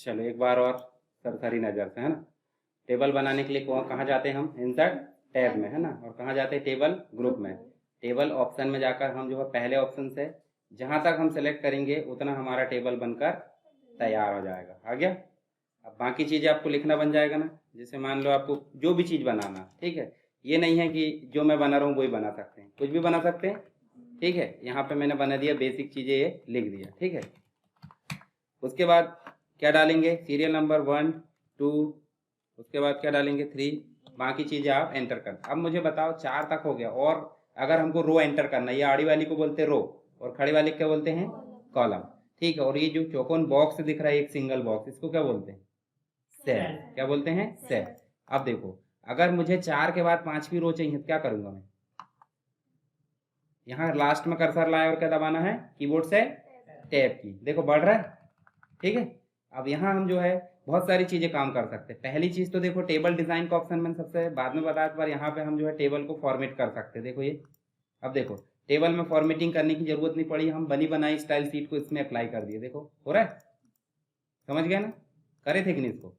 चलो एक बार और सरसरी नज़र से, है ना। टेबल बनाने के लिए कहाँ जाते हैं हम? इंसर्ट टैब में, है ना। और कहाँ जाते हैं? टेबल ग्रुप में। टेबल ऑप्शन में जाकर हम जो है पहले ऑप्शन से जहाँ तक हम सेलेक्ट करेंगे उतना हमारा टेबल बनकर तैयार हो जाएगा। आ गया। अब बाकी चीज़ें आपको लिखना बन जाएगा ना। जैसे मान लो आपको जो भी चीज़ बनाना, ठीक है। ये नहीं है कि जो मैं बना रहा हूँ वही बना सकते हैं, कुछ भी बना सकते हैं, ठीक है। यहाँ पे मैंने बना दिया, बेसिक चीज़ें ये लिख दिया, ठीक है। उसके बाद क्या डालेंगे? सीरियल नंबर 1 2, उसके बाद क्या डालेंगे? 3। बाकी चीज़ें आप एंटर कर। अब मुझे बताओ 4 तक हो गया, और अगर हमको रो एंटर करना है, ये आड़ी वाली को बोलते हैं रो और खड़ी वाली क्या बोलते हैं? कॉलम, ठीक है। और ये जो चौकोन बॉक्स दिख रहा है, एक सिंगल बॉक्स, इसको क्या बोलते हैं? सेल। क्या बोलते हैं? सेल। अब देखो, अगर मुझे 4 के बाद 5वीं रो चाहिए तो क्या करूंगा मैं? यहाँ लास्ट में कर्सर लाया और क्या दबाना है? कीबोर्ड से टैब की। देखो बढ़ रहा है, ठीक है। अब यहाँ हम जो है बहुत सारी चीज़ें काम कर सकते हैं। पहली चीज़ तो देखो, टेबल डिज़ाइन का ऑप्शन मैंने सबसे बाद में बताया, पर यहाँ पे हम जो है टेबल को फॉर्मेट कर सकते हैं। देखो ये, अब देखो टेबल में फॉर्मेटिंग करने की जरूरत नहीं पड़ी, हम बनी बनाई स्टाइल सीट को इसमें अप्लाई कर दिए। देखो हो रहा है, समझ गए ना? करे थे कि नहीं? इसको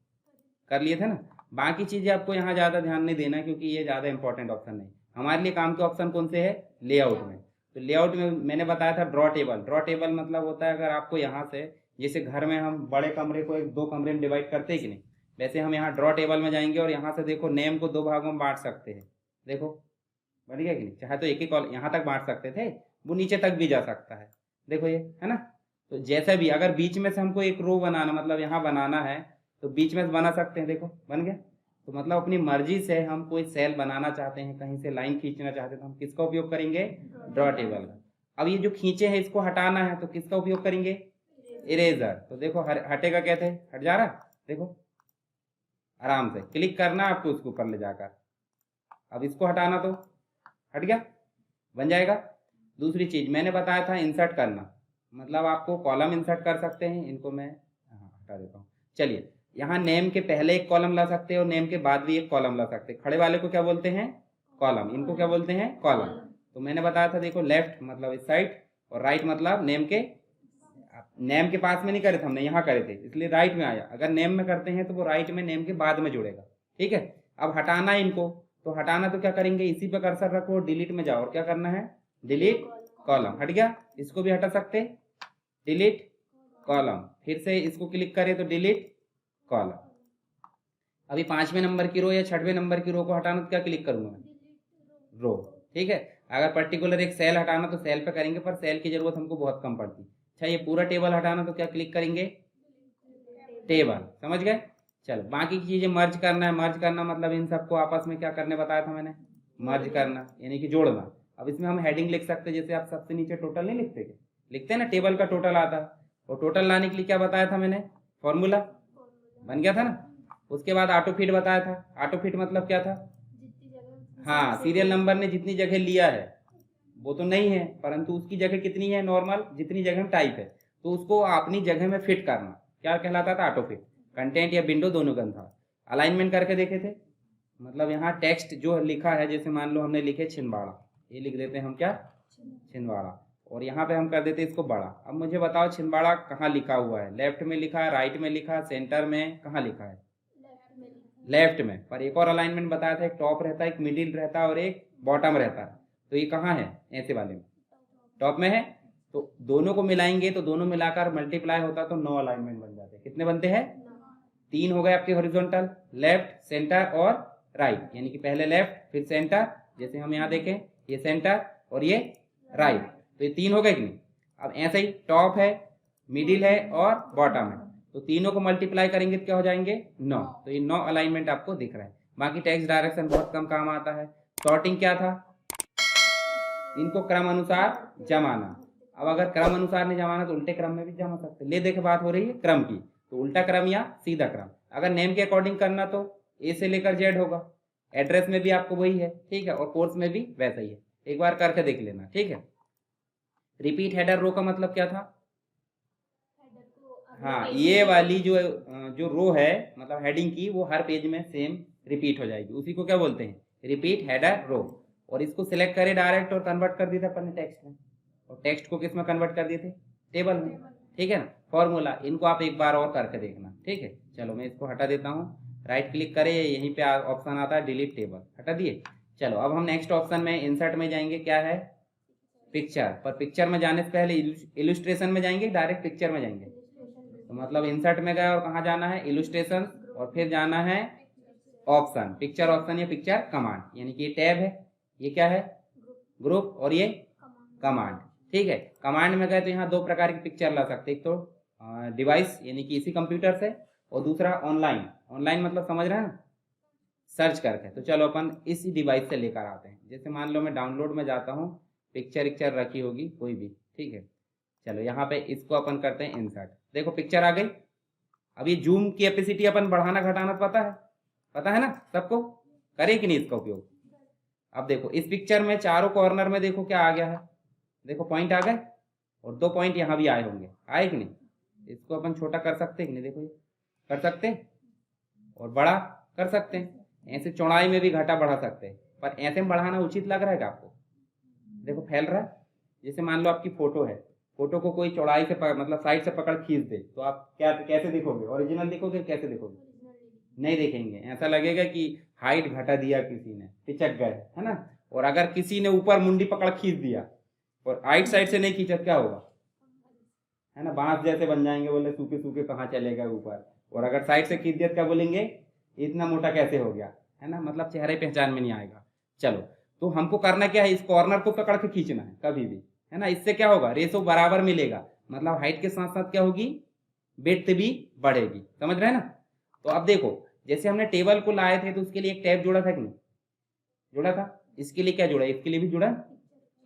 कर लिए थे ना। बाकी चीज़ें आपको यहाँ ज़्यादा ध्यान नहीं देना, क्योंकि ये ज़्यादा इंपॉर्टेंट ऑप्शन नहीं। हमारे लिए काम के ऑप्शन कौन से है? लेआउट में। तो लेआउट में मैंने बताया था ड्रॉ टेबल। ड्रॉ टेबल मतलब होता है, अगर आपको यहाँ से, जैसे घर में हम बड़े कमरे को 1 2 कमरे में डिवाइड करते हैं कि नहीं, वैसे हम यहाँ ड्रॉ टेबल में जाएंगे और यहाँ से देखो नेम को 2 भागों में बांट सकते हैं। देखो बन गया कि नहीं? चाहे तो एक ही कॉल यहाँ तक बांट सकते थे, वो नीचे तक भी जा सकता है। देखो ये, है ना। तो जैसा भी, अगर बीच में से हमको एक रो बनाना, मतलब यहाँ बनाना है, तो बीच में से बना सकते हैं। देखो बन गया। तो मतलब अपनी मर्जी से हम कोई सेल बनाना चाहते हैं, कहीं से लाइन खींचना चाहते हैं, तो हम किसका उपयोग करेंगे? ड्रॉ टेबल का। अब ये जो खींचे हैं इसको हटाना है तो किसका उपयोग करेंगे? इरेजर। तो देखो हटेगा कैसे? हट जा रहा, देखो आराम से क्लिक करना है आपको उसके ऊपर ले जाकर। अब इसको हटाना तो हट गया, बन जाएगा। दूसरी चीज मैंने बताया था इंसर्ट करना, मतलब आपको कॉलम इंसर्ट कर सकते हैं। इनको मैं हटा देता हूँ। चलिए, यहाँ नेम के पहले एक कॉलम ला सकते हैं और नेम के बाद भी एक कॉलम ला सकते हैं। खड़े वाले को क्या बोलते हैं? कॉलम। इनको क्या बोलते हैं? कॉलम। तो मैंने बताया था, देखो लेफ्ट मतलब इस साइड और राइट मतलब नेम के, नेम के पास में नहीं करे थे हमने, यहाँ करे थे इसलिए राइट में आया। अगर नेम में करते हैं तो वो राइट में नेम के बाद में जुड़ेगा, ठीक है। अब हटाना है इनको, तो हटाना तो क्या करेंगे? इसी पे कर्सर रखो, डिलीट में जाओ और क्या करना है? Delete column. हट गया। इसको भी हटा सकते, डिलीट कॉलम। फिर से इसको क्लिक करें तो डिलीट कॉलम। अभी 5वें नंबर की रो या 6वें नंबर की रो को हटाना तो क्या क्लिक करूंगा मैं? रो, ठीक है। अगर पर्टिकुलर एक सेल हटाना तो सेल पे करेंगे, पर सेल की जरूरत हमको बहुत कम पड़ती। अच्छा, ये पूरा टेबल हटाना तो क्या क्लिक करेंगे? टेबल। समझ गए? चलो, बाकी की चीजें मर्ज करना है। मर्ज करना मतलब इन सबको आपस में क्या करने बताया था मैंने? मर्ज करना, यानी कि जोड़ना। अब इसमें हम हेडिंग लिख सकते हैं, जैसे आप सबसे नीचे टोटल नहीं लिखते क्या? लिखते हैं ना, टेबल का टोटल आता है। और टोटल लाने के लिए क्या बताया था मैंने? फॉर्मूला। बन गया था ना। उसके बाद ऑटो फिट बताया था। ऑटो फिट मतलब क्या था? हाँ, सीरियल नंबर ने जितनी जगह लिया है वो तो नहीं है, परंतु उसकी जगह कितनी है? नॉर्मल जितनी जगह में टाइप है, तो उसको अपनी जगह में फिट करना क्या कहलाता था? Auto fit. कंटेंट या विंडो दोनों का था। अलाइनमेंट करके देखे थे, मतलब यहाँ टेक्स्ट जो लिखा है, जैसे मान लो हमने लिखे छिंदवाड़ा, ये लिख देते हैं हम क्या? छिंदवाड़ा। और यहाँ पे हम कर देते हैं इसको बड़ा। अब मुझे बताओ छिंदवाड़ा कहाँ लिखा हुआ है? लेफ्ट में लिखा है, राइट में लिखा है, सेंटर में, कहाँ लिखा है? लेफ्ट में। पर एक और अलाइनमेंट बताया था, एक टॉप रहता है, एक मिडिल रहता है और एक बॉटम रहता है। तो ये कहाँ है? ऐसे वाले में टॉप में है। तो दोनों को मिलाएंगे तो दोनों मिलाकर मल्टीप्लाई होता तो 9 अलाइनमेंट बन जाते। कितने बनते हैं? 3 हो गए आपके हॉरिजॉन्टल, लेफ्ट सेंटर और राइट, यानी कि पहले लेफ्ट फिर सेंटर। जैसे हम यहाँ देखें, ये सेंटर और ये राइट, तो ये 3 हो गए कि नहीं? अब ऐसे ही टॉप है, मिडिल है और बॉटम है, तो तीनों को मल्टीप्लाई करेंगे तो क्या हो जाएंगे? 9। तो ये 9 अलाइनमेंट आपको दिख रहा है। बाकी टेक्स्ट डायरेक्शन बहुत कम काम आता है। सॉर्टिंग क्या था? इनको क्रम अनुसार जमाना। अब अगर क्रम अनुसार नहीं जमाना तो उल्टे क्रम में भी जमा सकते। ले देखे बात हो रही है क्रम की, तो उल्टा क्रम या सीधा क्रम। अगर नेम के अकॉर्डिंग करना तो ए से लेकर जेड होगा। एड्रेस में भी आपको वही है, ठीक है, और कोर्स में भी वैसा ही है। एक बार करके देख लेना, ठीक है। रिपीट हेडर रो का मतलब क्या था? हाँ, ये वाली जो जो रो है, मतलब हेडिंग की, वो हर पेज में सेम रिपीट हो जाएगी। उसी को क्या बोलते हैं? Repeat header row. और इसको सिलेक्ट करे डायरेक्ट और कन्वर्ट कर दिया था अपन ने टेक्स्ट में। और टेक्स्ट को किस में कन्वर्ट कर दिए थे? टेबल में। ठीक है ना, फॉर्मूला, इनको आप एक बार और करके देखना, ठीक है। चलो मैं इसको हटा देता हूँ, राइट क्लिक करें, यहीं पे ऑप्शन आता है डिलीट टेबल, हटा दिए। चलो अब हम नेक्स्ट ऑप्शन में इंसर्ट में जाएंगे, क्या है, पिक्चर। पर पिक्चर में जाने से पहले इलुस्ट्रेशन में जाएंगे, डायरेक्ट पिक्चर में जाएंगे। तो मतलब इंसर्ट में गए और कहाँ जाना है, इलुस्ट्रेशन, और फिर जाना है ऑप्शन, पिक्चर ऑप्शन या पिक्चर कमांड, यानी कि ये टैब है, ये क्या है, ग्रुप, और ये कमांड, ठीक है। कमांड में गए तो यहाँ दो प्रकार की पिक्चर ला सकते हैं, एक तो डिवाइस यानी कि इसी कंप्यूटर से, और दूसरा ऑनलाइन। ऑनलाइन मतलब समझ रहे हैं ना, सर्च करके। तो चलो अपन इसी डिवाइस से लेकर आते हैं। जैसे मान लो मैं डाउनलोड में जाता हूँ, पिक्चर इक्चर रखी होगी कोई भी, ठीक है। चलो यहाँ पे इसको अपन करते हैं इंसर्ट, देखो पिक्चर आ गई। अब ये जूम की कैपेसिटी अपन बढ़ाना घटाना पता है ना सबको, करे कि नहीं इसका उपयोग। अब देखो इस पिक्चर में चारों कॉर्नर में देखो क्या आ गया है, देखो पॉइंट आ गए, और दो पॉइंट यहाँ भी आए होंगे, आए कि नहीं। इसको अपन छोटा कर सकते हैं कि नहीं, देखो ये कर सकते हैं, और बड़ा कर सकते हैं। ऐसे चौड़ाई में भी घटा बढ़ा सकते हैं, पर ऐसे में बढ़ाना उचित लग रहा है क्या आपको, देखो फैल रहा है। जैसे मान लो आपकी फोटो है, फोटो को कोई चौड़ाई से मतलब साइड से पकड़ खींच दे, तो आप क्या कैसे दिखोगे, ओरिजिनल दिखोगे, कैसे दिखोगे, नहीं देखेंगे, ऐसा लगेगा कि हाइट घटा दिया किसी ने, पिचक गए, है ना। और अगर किसी ने ऊपर मुंडी पकड़ खींच दिया और राइट साइड से नहीं खींचा, क्या होगा, है ना, बांस जैसे बन जाएंगे, बोले सूखे सूखे कहाँ चले गए ऊपर। और अगर साइड से खींच दिया तो क्या बोलेंगे, इतना मोटा कैसे हो गया, है ना, मतलब चेहरे पहचान में नहीं आएगा। चलो तो हमको करना क्या है, इस कॉर्नर को पकड़ के खींचना है कभी भी, है ना। इससे क्या होगा, रेशो बराबर मिलेगा, मतलब हाइट के साथ साथ क्या होगी, विड्थ भी बढ़ेगी, समझ रहे हैं ना। तो अब देखो जैसे हमने टेबल को लाए थे तो उसके लिए एक टैब जोड़ा था कि नहीं, जुड़ा था। इसके लिए क्या जुड़ा, इसके लिए भी जुड़ा,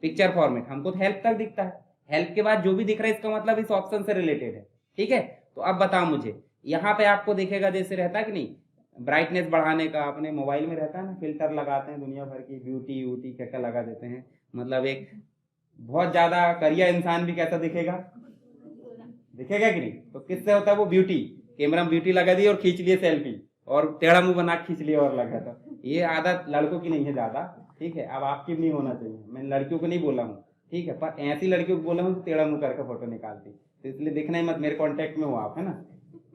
पिक्चर फॉर्मेट। हमको तो हेल्प तक दिखता है, हेल्प के बाद जो भी दिख रहा है इसका मतलब इस ऑप्शन से रिलेटेड है, ठीक है। तो अब बताओ मुझे, यहाँ पे आपको दिखेगा जैसे रहता है कि नहीं, ब्राइटनेस बढ़ाने का अपने मोबाइल में रहता है ना, फिल्टर लगाते हैं दुनिया भर की, ब्यूटी व्यूटी क्या क्या लगा देते हैं, मतलब एक बहुत ज्यादा करिया इंसान भी कैसा दिखेगा, दिखेगा कि नहीं। तो किससे होता है वो, ब्यूटी, कैमरा में ब्यूटी लगा दी और खींच लिए सेल्फी, और टेढ़ा मुंह बना खींच लिया और लगा था। ये आदत लड़कों की नहीं है ज्यादा, ठीक है। अब आपकी भी नहीं होना चाहिए, मैं लड़कियों को नहीं बोला हूँ, ठीक है, पर ऐसी लड़कियों को बोला हूँ टेढ़ा मुंह करके फोटो निकालती, तो इसलिए देखना ही मत, मेरे कॉन्टेक्ट में हो आप, है ना,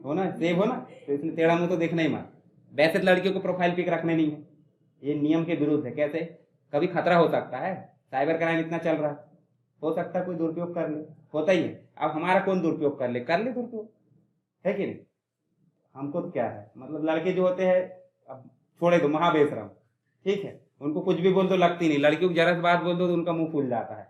हो ना, सेव हो ना, तो इसलिए टेढ़ा मुंह तो देखना ही मत। वैसे तो लड़कियों को प्रोफाइल पिक रखने नहीं है, ये नियम के विरुद्ध है। कैसे, कभी खतरा हो सकता है, साइबर क्राइम इतना चल रहा है, हो सकता है कोई दुरुपयोग कर ले, होता ही है। अब हमारा कौन दुरुपयोग कर ले दुरुपयोग, है कि नहीं। हमको तो क्या है, मतलब लड़के जो होते हैं, अब छोड़े दो, महाबेशरम, ठीक है, उनको कुछ भी बोल दो लगती नहीं, लड़कियों को जरा सी बात बोल दो तो उनका मुंह फूल जाता है,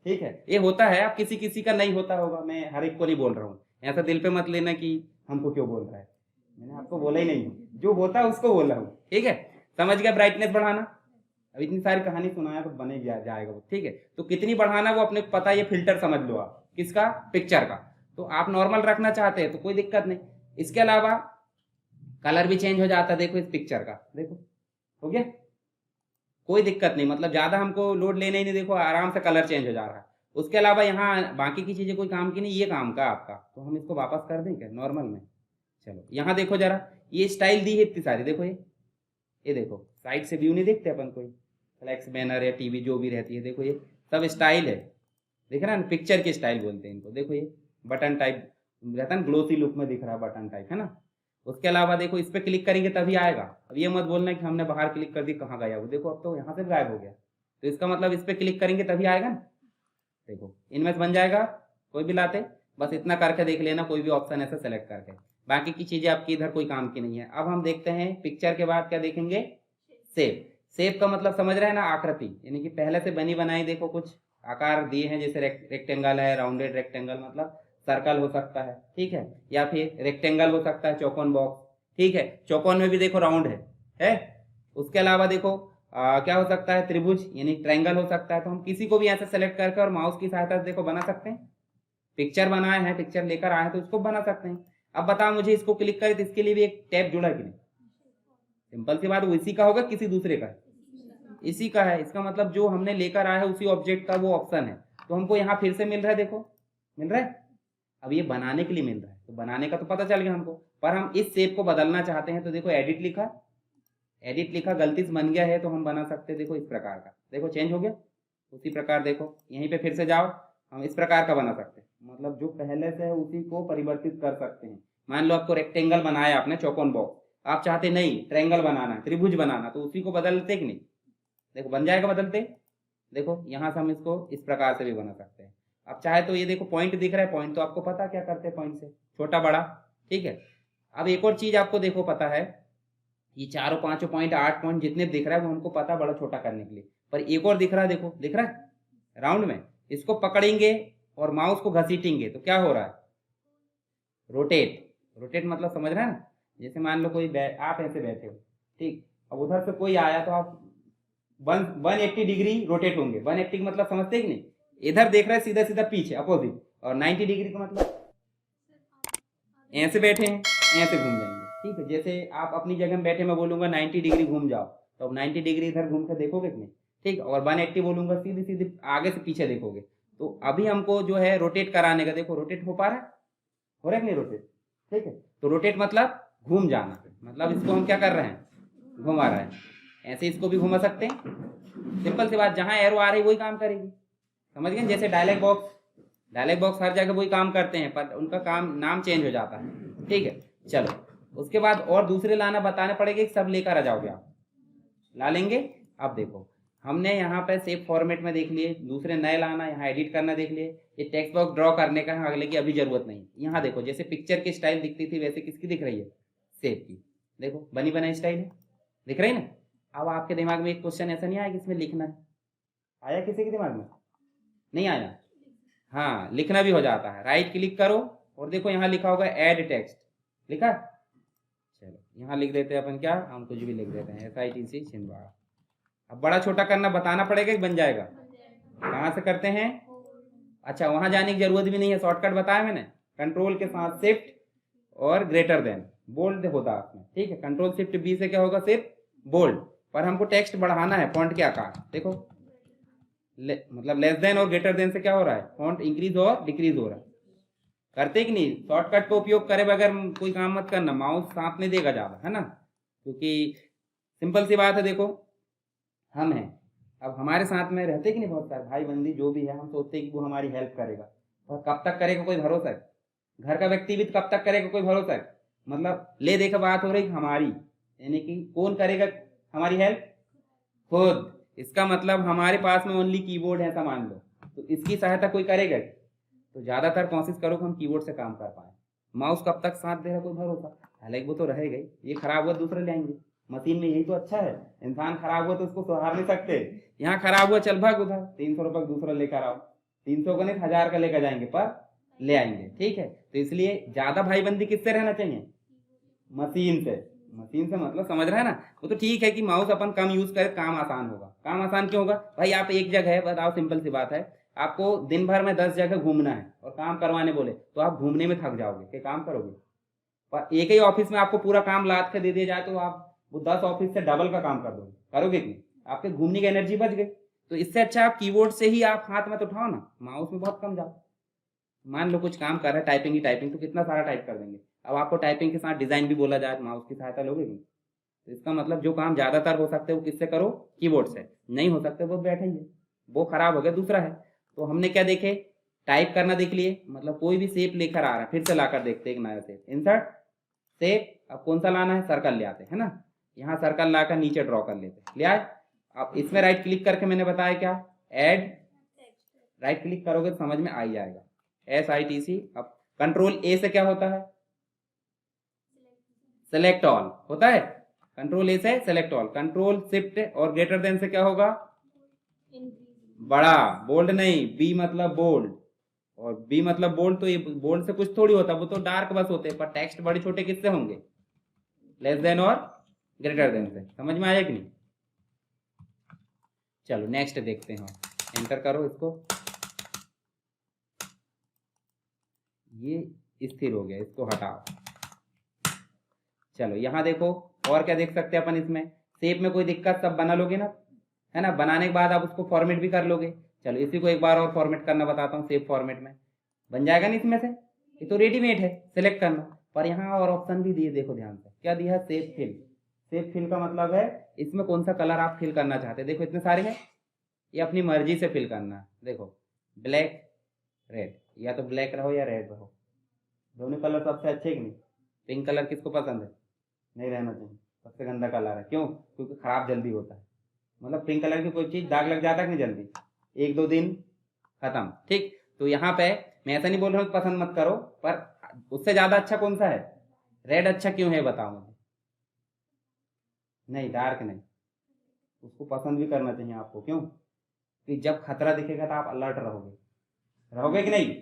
ठीक है। ये होता है, अब किसी किसी का नहीं होता होगा, मैं हर एक को नहीं बोल रहा हूँ, ऐसा दिल पे मत लेना कि हमको क्यों बोल रहा है, मैंने आपको बोला ही नहीं, जो होता है उसको बोल रहा हूँ, ठीक है। समझ गया, ब्राइटनेस बढ़ाना। अब इतनी सारी कहानी सुनाया तो बने जाएगा वो, ठीक है। तो कितनी बढ़ाना वो अपने को पता है, ये फिल्टर समझ लो आप, किसका, पिक्चर का। तो आप नॉर्मल रखना चाहते हैं तो कोई दिक्कत नहीं। इसके अलावा कलर भी चेंज हो जाता है, देखो इस पिक्चर का, देखो हो गया, कोई दिक्कत नहीं, मतलब ज्यादा हमको लोड लेने ही नहीं, देखो आराम से कलर चेंज हो जा रहा है। उसके अलावा यहाँ बाकी की चीजें कोई काम की नहीं, ये काम का आपका, तो हम इसको वापस कर दें क्या नॉर्मल में। चलो यहाँ देखो जरा, ये स्टाइल दी है इतनी सारी, देखो ये देखो साइड से व्यू नहीं देखते अपन, कोई फ्लैक्स बैनर या टीवी जो भी रहती है, देखो ये सब स्टाइल है, देख रहा है ना, पिक्चर की स्टाइल बोलते हैं इनको। देखो ये बटन टाइप रहता है ना, ग्लोसी लुक में दिख रहा है बटन टाइप, है ना। उसके अलावा देखो इस पर क्लिक करेंगे तभी आएगा। अब ये मत बोलना कि हमने बाहर क्लिक कर दी कहाँ गया वो, देखो अब तो यहाँ से गायब हो गया, तो इसका मतलब इस पर क्लिक करेंगे तभी आएगा ना। देखो इनमें बन जाएगा, कोई भी लाते, बस इतना करके देख लेना, कोई भी ऑप्शन ऐसा सेलेक्ट करके। बाकी की चीजें आपकी इधर कोई काम की नहीं है। अब हम देखते हैं पिक्चर के बाद क्या देखेंगे, शेप। शेप का मतलब समझ रहे हैं ना, आकृति, यानी कि पहले से बनी बनाई, देखो कुछ आकार दिए हैं, जैसे रेक्टेंगल है, राउंडेड रेक्टेंगल मतलब सर्कल हो सकता है, ठीक है, या फिर रेक्टेंगल हो सकता है, चौकोन बॉक्स, ठीक है। चौकोन में भी देखो राउंड है। उसके अलावा देखो क्या हो सकता है, त्रिभुज यानी ट्रायंगल हो सकता है। तो हम किसी को भी ऐसे सेलेक्ट करके और माउस की सहायता से देखो बना सकते हैं। पिक्चर बनाए हैं, पिक्चर लेकर आए हैं तो उसको बना सकते हैं। अब बताओ मुझे, इसको क्लिक करें तो इसके लिए भी एक टैब जुड़ा कि नहीं, सिंपल सी बात, वो इसी का होगा किसी दूसरे का, इसी का है। इसका मतलब जो हमने लेकर आया है उसी ऑब्जेक्ट का वो ऑप्शन है, तो हमको यहाँ फिर से मिल रहा है, देखो मिल रहा है। अब ये बनाने के लिए मिल रहा है, तो बनाने का तो पता चल गया हमको, पर हम इस शेप को बदलना चाहते हैं, तो देखो एडिट लिखा गलती से बन गया है, तो हम बना सकते हैं, देखो इस प्रकार का, देखो चेंज हो गया। उसी प्रकार देखो यहीं पे फिर से जाओ, हम इस प्रकार का बना सकते हैं, मतलब जो पहले से है उसी को परिवर्तित कर सकते हैं। मान लो आपको रेक्टेंगल बनाया आपने, चौकोन बॉक्स, आप चाहते नहीं ट्रायंगल बनाना है, त्रिभुज बनाना, तो उसी को बदलते कि नहीं, देखो बन जाएगा बदलते। देखो यहाँ से हम इसको इस प्रकार से भी बना सकते हैं। अब चाहे तो ये देखो पॉइंट दिख रहा है, पॉइंट तो आपको पता क्या करते हैं पॉइंट से, छोटा बड़ा, ठीक है। अब एक और चीज आपको देखो पता है, ये चारों पांचों पॉइंट, 8 पॉइंट जितने दिख रहा है वो हमको पता बड़ा छोटा करने के लिए, पर एक और दिख रहा है, देखो दिख रहा है राउंड में, इसको पकड़ेंगे और माउस को घसीटेंगे तो क्या हो रहा है, रोटेट। रोटेट मतलब समझ रहे हैं ना, जैसे मान लो कोई आप ऐसे बैठे हो, ठीक, अब उधर से कोई आया तो आप 180 डिग्री रोटेट होंगे। 180 का मतलब समझते कि नहीं, इधर देख रहा है सीधा सीधा पीछे अपोजिट, और 90 डिग्री का मतलब ऐसे बैठे हैं, ऐसे घूम जाएंगे, ठीक है। जैसे आप अपनी जगह में बैठे, मैं बोलूंगा 90 डिग्री घूम जाओ, तो अब 90 डिग्री इधर घूम कर देखोगे कि नहीं, ठीक। और 180 बोलूंगा, सीधी सीधी आगे से पीछे देखोगे। तो अभी हमको जो है रोटेट कराने का, देखो रोटेट हो पा रहा है, हो रहा है कि नहीं रोटेट, ठीक है। तो रोटेट मतलब घूम जाना, मतलब इसको हम क्या कर रहे हैं, घुमा रहे हैं। ऐसे इसको भी घुमा सकते हैं, सिंपल सी बात, जहां एरो आ रही वही काम करेगी, समझ गए। जैसे डायलॉग बॉक्स, डायलॉग बॉक्स हर जगह वही काम करते हैं, पर उनका काम नाम चेंज हो जाता है, ठीक है। चलो उसके बाद और दूसरे लाना बताने पड़ेंगे, सब लेकर आ जाओगे आप, ला लेंगे। अब देखो हमने यहाँ पे सेव फॉर्मेट में देख लिए, दूसरे नए लाना, यहाँ एडिट करना देख लिए, ये टेक्स्ट बॉक्स ड्रॉ करने का है अगले की अभी जरूरत नहीं। यहाँ देखो जैसे पिक्चर की स्टाइल दिखती थी वैसे किसकी दिख रही है, सेव की, देखो बनी बनाई स्टाइल है, दिख रही ना। अब आपके दिमाग में एक क्वेश्चन ऐसा नहीं आया कि इसमें लिखना है, आया किसी के दिमाग में, नहीं आया, हाँ लिखना भी हो जाता है। राइट क्लिक करो और देखो यहाँ लिखा होगा ऐड टेक्स्ट, लिखा, चलो यहाँ लिख देते हैं अपन, क्या हम कुछ भी लिख देते हैं, SITC छिंदवाड़ा। अब बड़ा छोटा करना बताना पड़ेगा कि बन जाएगा, कहाँ से करते हैं, अच्छा वहां जाने की जरूरत भी नहीं है, शॉर्टकट बताया मैंने, कंट्रोल के साथ शिफ्ट और ग्रेटर देन बोल्ड होता है उसमें, ठीक है। कंट्रोल शिफ्ट बी से क्या होगा, सिर्फ बोल्ड। पर हमको टेक्स्ट बढ़ाना है, फॉन्ट के आकार देखो, मतलब लेस देन और ग्रेटर देन से क्या हो रहा है, फॉन्ट इंक्रीज और डिक्रीज हो रहा है, करते कि नहीं। शॉर्टकट का उपयोग करे बगैर कोई काम मत करना, माउस साथ नहीं देगा ज्यादा, है ना, क्योंकि सिंपल सी बात है। देखो हम हैं, अब हमारे साथ में रहते कि नहीं बहुत सारे भाई बंदी जो भी है, हम सोचते हैं कि वो हमारी हेल्प करेगा, और कब तक करेगा कोई भरोसा है, घर का व्यक्ति भी कब तक करेगा कोई भरोसा है। मतलब ले देखा बात हो रही हमारी, यानी कि कौन करेगा हमारी हेल्प, खुद। इसका मतलब हमारे पास में ओनली कीबोर्ड है ऐसा मान लो, तो इसकी सहायता कोई करेगा, तो ज्यादातर कोशिश करो कि हम कीबोर्ड से काम कर पाए। माउस कब तक साथ दे रहा कोई भरोसा, हालांकि वो तो रहेगा ही, ये खराब हुआ दूसरे ले आएंगे, मशीन में यही तो अच्छा है, इंसान खराब हुआ तो उसको सुधार नहीं सकते, यहाँ खराब हुआ चल भाग उधर 300 रुपये दूसरा लेकर आओ, 300 का नहीं 1000 का लेकर जाएंगे पर ले आएंगे, ठीक है। तो इसलिए ज्यादा भाईबंदी किससे रहना चाहिए, मशीन से। मशीन से मतलब समझ रहा है ना, वो तो ठीक है कि माउस अपन कम यूज करें, काम आसान होगा। काम आसान क्यों होगा भाई, आप एक जगह है, बताओ सिंपल सी बात है, आपको दिन भर में 10 जगह घूमना है और काम करवाने बोले तो आप घूमने में थक जाओगे, क्या काम करोगे। पर एक ही ऑफिस में आपको पूरा काम लाद के दे दिया जाए तो आप वो 10 ऑफिस से डबल का काम कर दोगे, करोगे कि नहीं, आपके घूमने की एनर्जी बच गई। तो इससे अच्छा आप कीबोर्ड से ही आप हाथ में तो उठाओ ना, माउस में बहुत कम जाओ। मान लो कुछ काम कर रहा है, टाइपिंग ही टाइपिंग, तो कितना सारा टाइप कर देंगे। अब आपको टाइपिंग के साथ डिजाइन भी बोला जाए, माउस की सहायता लोगे नहीं। तो इसका मतलब जो काम ज्यादातर हो सकते हैं वो किससे करो, कीबोर्ड से। नहीं हो सकते वो बैठेंगे, वो खराब हो गया, दूसरा है। तो हमने क्या देखे, टाइप करना देख लिए, मतलब कोई भी शेप लेकर आ रहा है, फिर से लाकर देखते हैं एक नया शेप, इंसर्ट शेप। अब कौन सा लाना है, सर्कल ले आते हैं ना, यहाँ सर्कल लाकर नीचे ड्रॉ कर लेते हैं, ले आए। अब इसमें राइट क्लिक करके मैंने बताया क्या, ऐड, राइट क्लिक करोगे तो समझ में आ ही जाएगा, SITC। अब कंट्रोल A से क्या होता है, सेलेक्ट ऑल होता है, कंट्रोल A से सेलेक्ट ऑल। कंट्रोल शिफ्ट और ग्रेटर देन से क्या होगा, बड़ा, बोल्ड नहीं, B मतलब बोल्ड, और B मतलब बोल्ड, तो ये बोल्ड से कुछ थोड़ी होता, वो तो डार्क बस होते हैं, पर टेक्स्ट बड़े छोटे किससे होंगे, लेस देन और ग्रेटर देन से। समझ में आया कि नहीं। चलो नेक्स्ट देखते हैं, एंटर करो इसको, ये स्थिर हो गया, इसको हटाओ। चलो यहाँ देखो और क्या देख सकते हैं अपन, इसमें शेप में कोई दिक्कत, सब बना लोगे ना, है ना, बनाने के बाद आप उसको फॉर्मेट भी कर लोगे। चलो इसी को एक बार और फॉर्मेट करना बताता हूँ, शेप फॉर्मेट में बन जाएगा नहीं इसमें से, ये तो रेडीमेड है, सिलेक्ट करना। पर यहाँ और ऑप्शन भी दिए, देखो ध्यान से, क्या दिया है, शेप फिल। शेप फिल का मतलब है इसमें कौन सा कलर आप फिल करना चाहते हैं, देखो इतने सारे हैं, ये अपनी मर्जी से फिल करना है। देखो ब्लैक, रेड, या तो ब्लैक रहो या रेड रहो, दोनों कलर सबसे अच्छे कि नहीं। पिंक कलर किसको पसंद है? नहीं रहना चाहिए, सबसे गंदा कलर है। क्यों? क्योंकि खराब जल्दी होता है। मतलब पिंक कलर की कोई चीज़ दाग लग जाता है कि नहीं जल्दी, 1-2 दिन खत्म। ठीक, तो यहाँ पे मैं ऐसा नहीं बोल रहा हूँ पसंद मत करो, पर उससे ज़्यादा अच्छा कौन सा है? रेड अच्छा क्यों है बताओ मुझे। नहीं, डार्क नहीं, उसको पसंद भी करना चाहिए आपको। क्यों? कि जब खतरा दिखेगा तो आप अलर्ट रहोगे, रहोगे कि नहीं।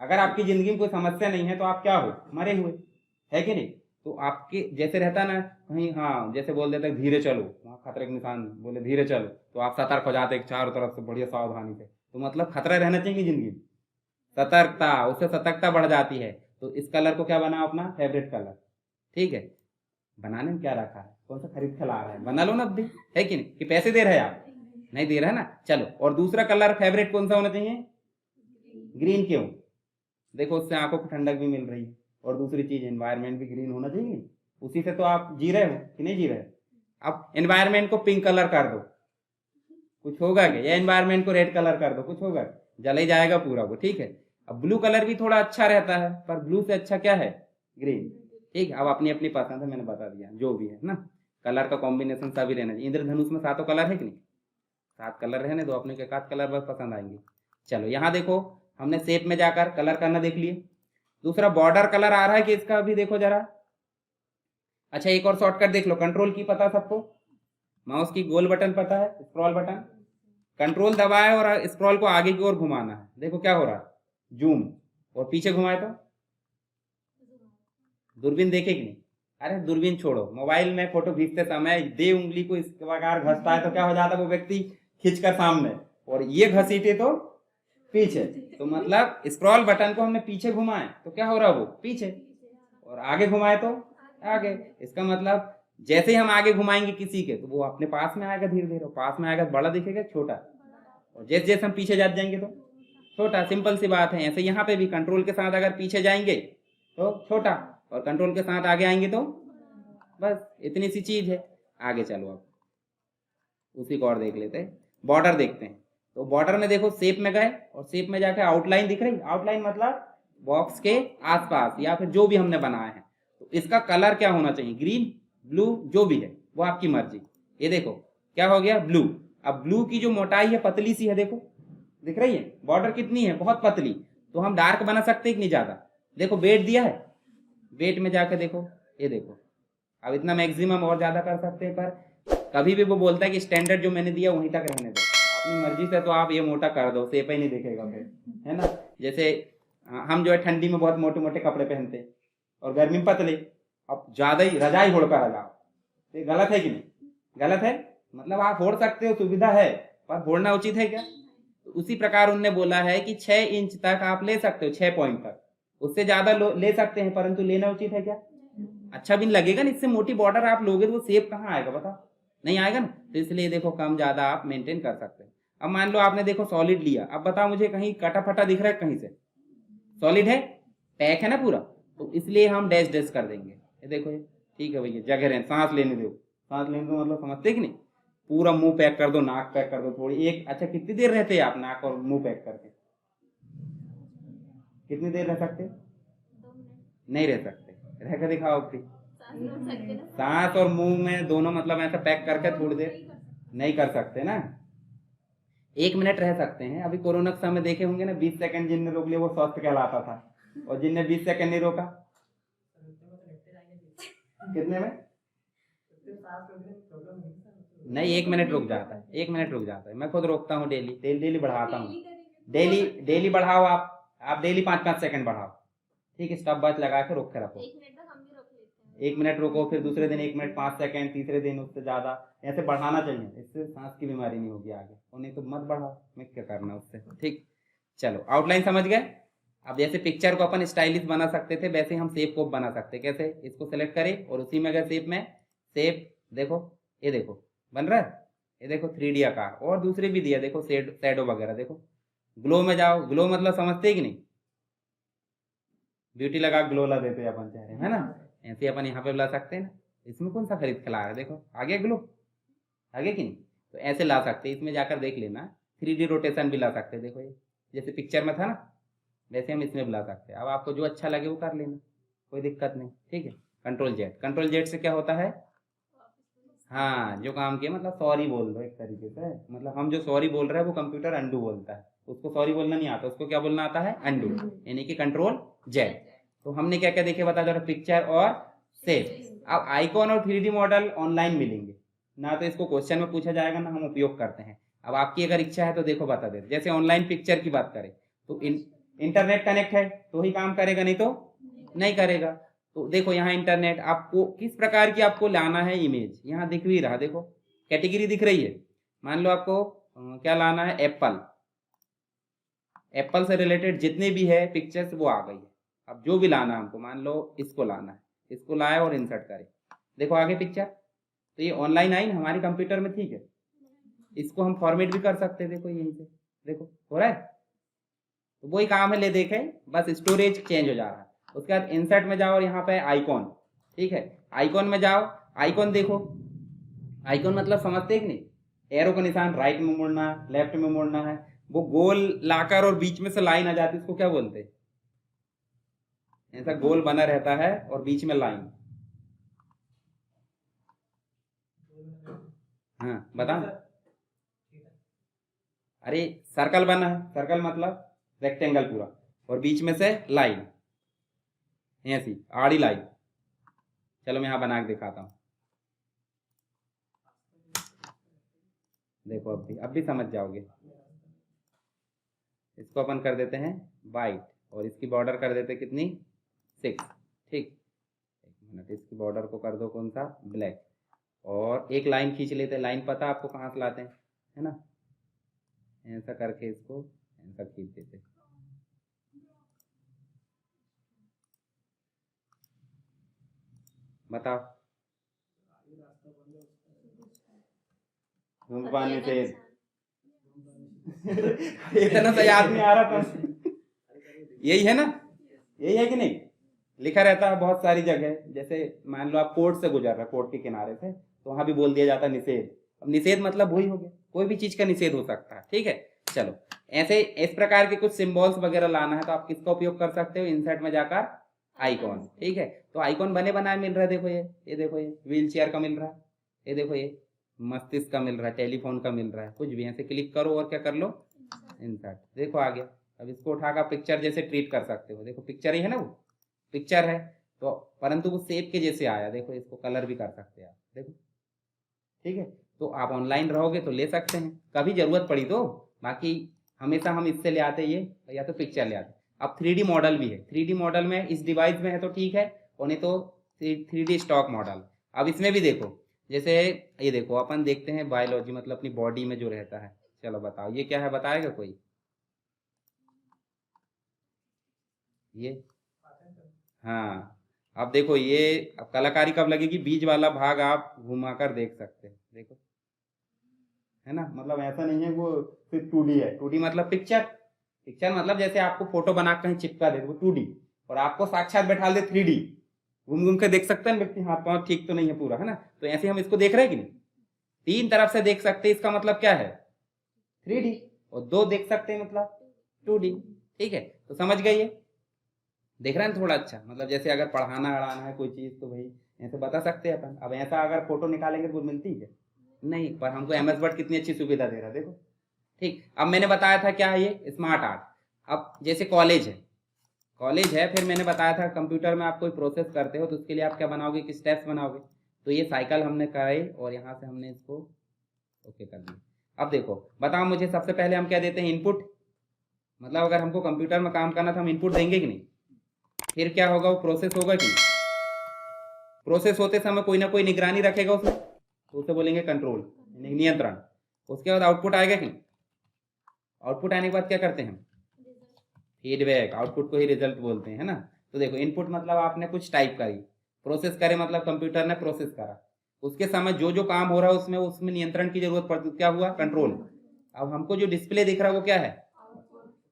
अगर आपकी जिंदगी में कोई समस्या नहीं है तो आप क्या हो? मरे हुए, है कि नहीं। तो आपके जैसे रहता ना कहीं, हाँ जैसे बोल देते धीरे चलो, वहाँ खतरे के निशान बोले धीरे चलो, तो आप सतर्क हो जाते चारों तरफ से बढ़िया सावधानी से। तो मतलब खतरा रहना चाहिए जिंदगी में, सतर्कता, उससे सतर्कता बढ़ जाती है। तो इस कलर को क्या बनाओ अपना फेवरेट कलर। ठीक है, बनाने में क्या रखा है, कौन सा खरीद के ला रहा है, बना लो ना अभी, है कि नहीं। कि पैसे दे रहे हैं आप? नहीं दे रहे है ना। चलो, और दूसरा कलर फेवरेट कौन सा होना चाहिए? ग्रीन। क्यों? देखो उससे आंखों को ठंडक भी मिल रही है, और दूसरी चीज एनवायरनमेंट भी ग्रीन होना चाहिए, उसी से तो आप जी रहे हो कि नहीं जी रहे। अब एनवायरनमेंट को पिंक कलर कर दो, कुछ होगा क्या? या एनवायरनमेंट को रेड कलर कर दो, कुछ होगा? जल ही जाएगा पूरा वो। ठीक है, अब ब्लू कलर भी थोड़ा अच्छा रहता है, पर ब्लू से अच्छा क्या है? ग्रीन। ठीक, अब अपनी अपनी पसंद है, मैंने बता दिया जो भी है ना। कलर का कॉम्बिनेशन सभी रहना चाहिए। इंद्रधनुष में 7 कलर है कि नहीं? 7 कलर रहने दो, अपने के 7 कलर बस पसंद आएंगे। चलो यहाँ देखो, हमने शेप में जाकर कलर करना देख लिए। दूसरा बॉर्डर कलर आ रहा है कि इसका अभी देखो जरा। अच्छा, एक और शॉर्टकट देख लो, कंट्रोल की पता सबको, माउस की गोल बटन पता है, स्क्रॉल बटन, कंट्रोल दबाए और स्क्रॉल को आगे की ओर घुमाना है। देखो क्या हो रहा है, जूम, और पीछे घुमाए तो दूरबीन देखे कि नहीं। अरे दूरबीन छोड़ो, मोबाइल में फोटो खींचते समय दे उंगली को इस प्रकार घसता है तो क्या हो जाता है, वो व्यक्ति खींचकर सामने, और ये घसीटे तो पीछे। तो मतलब स्क्रॉल बटन को हमने पीछे घुमाए तो क्या हो रहा है, वो पीछे, और आगे घुमाए तो आगे। इसका मतलब जैसे ही हम आगे घुमाएंगे किसी के, तो वो अपने पास में आएगा धीरे धीरे, पास में आएगा बड़ा दिखेगा छोटा, और जैसे जैसे हम पीछे जाते जाएंगे तो छोटा। सिंपल सी बात है। ऐसे यहाँ पे भी कंट्रोल के साथ अगर पीछे जाएंगे तो छोटा, और कंट्रोल के साथ आगे आएंगे तो बस इतनी सी चीज है। आगे चलो, अब उसी को और देख लेते हैं, बॉर्डर देखते हैं। तो बॉर्डर में देखो शेप में गए, और शेप में जाके आउटलाइन दिख रही, आउटलाइन मतलब बॉक्स के आसपास या फिर जो भी हमने बनाया है। तो इसका कलर क्या होना चाहिए, ग्रीन, ब्लू, जो भी है वो आपकी मर्जी। ये देखो क्या हो गया, ब्लू। अब ब्लू की जो मोटाई है पतली सी है, देखो दिख रही है, बॉर्डर कितनी है, बहुत पतली। तो हम डार्क बना सकते हैं कि नहीं ज्यादा। देखो वेट दिया है, वेट में जाके देखो, ये देखो। अब इतना मैक्सिमम और ज्यादा कर सकते हैं, पर कभी भी वो बोलता है कि स्टैंडर्ड जो मैंने दिया वहीं तक रहने दो, अपनी मर्जी से तो आप ये मोटा कर दो, सेप ही नहीं दिखेगा फिर, है ना। जैसे हम जो है ठंडी में बहुत मोटे मोटे कपड़े पहनते हैं, और गर्मी में पतले, अब ज्यादा ही रजाई ओढ़ कर आ जाओ, ये गलत है कि नहीं? गलत है। मतलब आप ओढ़ सकते हो, सुविधा है, पर ओढ़ना उचित है क्या? तो उसी प्रकार उनने बोला है कि 6 इंच तक आप ले सकते हो, 6 पॉइंट तक, उससे ज्यादा ले सकते हैं, परंतु लेना उचित है क्या? अच्छा भी नहीं लगेगा ना, इससे मोटी बॉर्डर आप लोगे तो वो शेप कहाँ आएगा बताओ, नहीं आएगा ना। तो इसलिए देखो कम ज्यादा आप मेंटेन कर सकते हैं। अब मान लो आपने देखो सॉलिड लिया, अब बताओ मुझे कहीं कटा फटा दिख रहा है कहीं से? सॉलिड है, पैक है ना पूरा, तो इसलिए हम डैश डैश कर देंगे। ये देखो, ये ठीक है भैया, जगह रहे, सांस लेने दो, सांस लेने दो मतलब समझते कि नहीं। पूरा मुंह पैक कर दो, नाक पैक कर दो थोड़ी एक। अच्छा, कितनी देर रहते हैं आप नाक और मुंह पैक करके? कितनी देर रह सकते? नहीं रह सकते, रह कर दिखाओ फिर। सांस और मुंह में दोनों मतलब ऐसा पैक करके थोड़ी देर नहीं कर सकते ना। 1 मिनट रह सकते हैं। अभी कोरोना के समय देखे होंगे ना, 20 सेकंड जिनने रोक लिया वो स्वस्थ कहलाता था, और जिनने 20 सेकंड नहीं रोका कितने में? नहीं, 1 मिनट रुक जाता है, 1 मिनट रुक जाता है। मैं खुद रोकता हूँ, डेली डेली डेली बढ़ाता हूँ। डेली डेली बढ़ाओ आप डेली 5-5 सेकंड बढ़ाओ। ठीक है, स्टॉप वॉच लगा के रोक के रखो। 1 मिनट रोको, फिर दूसरे दिन 1 मिनट 5 सेकंड, तीसरे दिन उससे ज्यादा, ऐसे बढ़ाना चाहिए, इससे सांस की बीमारी नहीं होगी आगे, और नहीं तो मत बढ़ाओ, मैं क्या करना उससे। ठीक, चलो आउटलाइन समझ गए। अब जैसे पिक्चर को अपन स्टाइलिश बना सकते थे, वैसे हम शेप को बना सकते हैं। कैसे? इसको सेलेक्ट करें और उसी में अगर शेप में शेप देखो, ये देखो बन रहा है, ये देखो 3D आकार, और दूसरे भी दिया देखो, शैडो वगैरह देखो। ग्लो में जाओ, ग्लो मतलब समझते हैं कि नहीं, ब्यूटी लगा ग्लो ला देते हैं अपन चेहरे, है ना। ऐसे अपन यहाँ पे ला सकते हैं ना। इसमें कौन सा खरीद के ला रहा है, देखो आगे ग्लो, आगे कि नहीं। तो ऐसे ला सकते हैं, इसमें जाकर देख लेना। 3D रोटेशन भी ला सकते हैं, देखो ये जैसे पिक्चर में था ना, वैसे हम इसमें बुला सकते हैं। अब आपको जो अच्छा लगे वो कर लेना, कोई दिक्कत नहीं, ठीक है। कंट्रोल जेड से क्या होता है, हाँ जो काम किया मतलब सॉरी बोल दो एक तरीके से, मतलब हम जो सॉरी बोल रहे हैं वो कंप्यूटर अंडू बोलता है, उसको सॉरी बोलना नहीं आता, उसको क्या बोलना आता है, अंडू, यानी कि कंट्रोल जेड। तो हमने क्या क्या देखे बता दो, पिक्चर और सेव। अब आइकॉन और 3D मॉडल ऑनलाइन मिलेंगे ना, तो इसको क्वेश्चन में पूछा जाएगा ना हम उपयोग करते हैं। अब आपकी अगर इच्छा है तो देखो बता दे, जैसे ऑनलाइन पिक्चर की बात करें तो इंटरनेट कनेक्ट है तो ही काम करेगा, नहीं तो नहीं करेगा। तो देखो यहाँ इंटरनेट, आपको किस प्रकार की आपको लाना है इमेज, यहाँ दिख भी रहा, देखो कैटेगरी दिख रही है। मान लो आपको क्या लाना है, एप्पल से रिलेटेड जितने भी है पिक्चर्स वो आ गई है। अब जो भी लाना है हमको, मान लो इसको लाना है, इसको लाए और इंसर्ट करें, देखो आगे पिक्चर, तो ये ऑनलाइन आई ना हमारे कंप्यूटर में, ठीक है। इसको हम फॉर्मेट भी कर सकते हैं, देखो यहीं से, देखो हो रहा है। तो वही काम है, ले देखे, बस स्टोरेज चेंज हो जा रहा है। उसके बाद इंसर्ट में जाओ और यहाँ पे आइकॉन, ठीक है, आइकॉन में जाओ, आइकॉन देखो, आइकॉन मतलब समझते कि नहीं, एरो का निशान, राइट में मुड़ना है, लेफ्ट में मुड़ना है, वो गोल लाकर और बीच में से लाइन आ जाती है, उसको क्या बोलते हैं, ऐसा गोल बना रहता है और बीच में लाइन। हाँ बता, अरे सर्कल बना है, सर्कल मतलब रेक्टेंगल पूरा, और बीच में से लाइन, ऐसी आड़ी लाइन। चलो मैं यहाँ बना के दिखाता हूँ, देखो अब भी समझ जाओगे। इसको अपन कर देते हैं वाइट, और इसकी बॉर्डर कर देते कितनी, 6, ठीक। एक मिनट, इसकी बॉर्डर को कर दो कौन सा, ब्लैक, और एक लाइन खींच लेते हैं, लाइन पता आपको कहाँ से लाते हैं, है ना, ऐसा करके इसको ऐसा खींच देते हैं। बताओ, धूम्रपान से इतना सा याद नहीं आ रहा था। यही है ना, यही है कि नहीं, लिखा रहता है बहुत सारी जगह, जैसे मान लो आप कोर्ट से गुजर रहे, कोर्ट के किनारे से, तो वहां भी बोल दिया जाता है निषेध। अब निषेध मतलब वही हो गया, कोई भी चीज का निषेध हो सकता है, ठीक है। चलो ऐसे इस प्रकार के कुछ सिंबल्स वगैरह लाना है तो आप किसका उपयोग कर सकते हो, इंसर्ट में जाकर आइकॉन, ठीक है। तो आइकॉन बने बनाए मिल रहा है, देखो ये देखो, ये व्हील चेयर का मिल रहा है, ये देखो ये मस्तिष्क का मिल रहा है, टेलीफोन का मिल रहा है, कुछ भी ऐसे क्लिक करो और क्या कर लो, इंसर्ट, देखो आ गया। अब इसको उठाकर पिक्चर जैसे ट्रीट कर सकते हो, देखो पिक्चर ही है ना, वो पिक्चर है तो, परंतु वो सेब के जैसे आया, देखो इसको कलर भी कर सकते हैं आप, देखो, ठीक है। तो आप ऑनलाइन रहोगे तो ले सकते हैं, कभी जरूरत पड़ी तो, बाकी हमेशा हम इससे ले आते ये, या तो पिक्चर ले आते। अब 3D मॉडल भी है, 3D मॉडल में इस डिवाइस में है तो ठीक है, और नहीं तो 3D स्टॉक मॉडल। अब इसमें भी देखो, जैसे ये देखो अपन देखते हैं बायोलॉजी, मतलब अपनी बॉडी में जो रहता है। चलो बताओ ये क्या है, बताएगा कोई, ये, हाँ। अब देखो ये, अब कलाकारी कब लगेगी, बीज वाला भाग आप घुमा कर देख सकते हैं, देखो, है ना, मतलब ऐसा नहीं है वो सिर्फ 2D है, 2D मतलब पिक्चर, पिक्चर मतलब जैसे आपको फोटो बना कहीं चिपका दे वो 2D, और आपको साक्षात बैठा दे 3D, घूम घूम के देख सकते हैं व्यक्ति, हाथ पाँव ठीक तो नहीं है पूरा, है ना, तो ऐसे हम इसको देख रहे हैं कि नहीं, तीन तरफ से देख सकते हैं, इसका मतलब क्या है, 3D, और दो देख सकते हैं मतलब 2D, ठीक है। तो समझ गए, ये देख रहे हैं थोड़ा अच्छा, मतलब जैसे अगर पढ़ाना अड़ाना है कोई चीज तो भाई ऐसे बता सकते हैं अपन। अब ऐसा अगर फोटो निकालेंगे तो वो मिलती है नहीं, पर हमको MS वर्ड कितनी अच्छी सुविधा दे रहा है, देखो, ठीक। अब मैंने बताया था क्या है ये, स्मार्ट आर्ट। अब जैसे कॉलेज है, फिर मैंने बताया था कंप्यूटर में आप कोई प्रोसेस करते हो तो उसके लिए आप क्या बनाओगे, किस स्टेप्स बनाओगे, तो ये साइकिल हमने कराई और यहाँ से हमने इसको ओके कर दिया। अब देखो बताओ मुझे, सबसे पहले हम क्या देते हैं, इनपुट, मतलब अगर हमको कंप्यूटर में काम करना था हम इनपुट देंगे कि नहीं, फिर क्या होगा, वो प्रोसेस होगा कि नहीं, प्रोसेस होते समय कोई ना कोई निगरानी रखेगा उसमें, तो उसे बोलेंगे कंट्रोल, नियंत्रण। उसके बाद आउटपुट आएगा कि नहीं, आउटपुट आने के बाद क्या करते हैं हम, फीडबैक, आउटपुट को ही रिजल्ट बोलते हैं ना। तो देखो इनपुट मतलब आपने कुछ टाइप करी, प्रोसेस करे मतलब कंप्यूटर ने प्रोसेस करा, उसके समय जो जो काम हो रहा है उसमें उसमें नियंत्रण की जरूरत पड़ती, क्या हुआ, कंट्रोल। अब हमको जो डिस्प्ले दिख रहा है वो क्या है,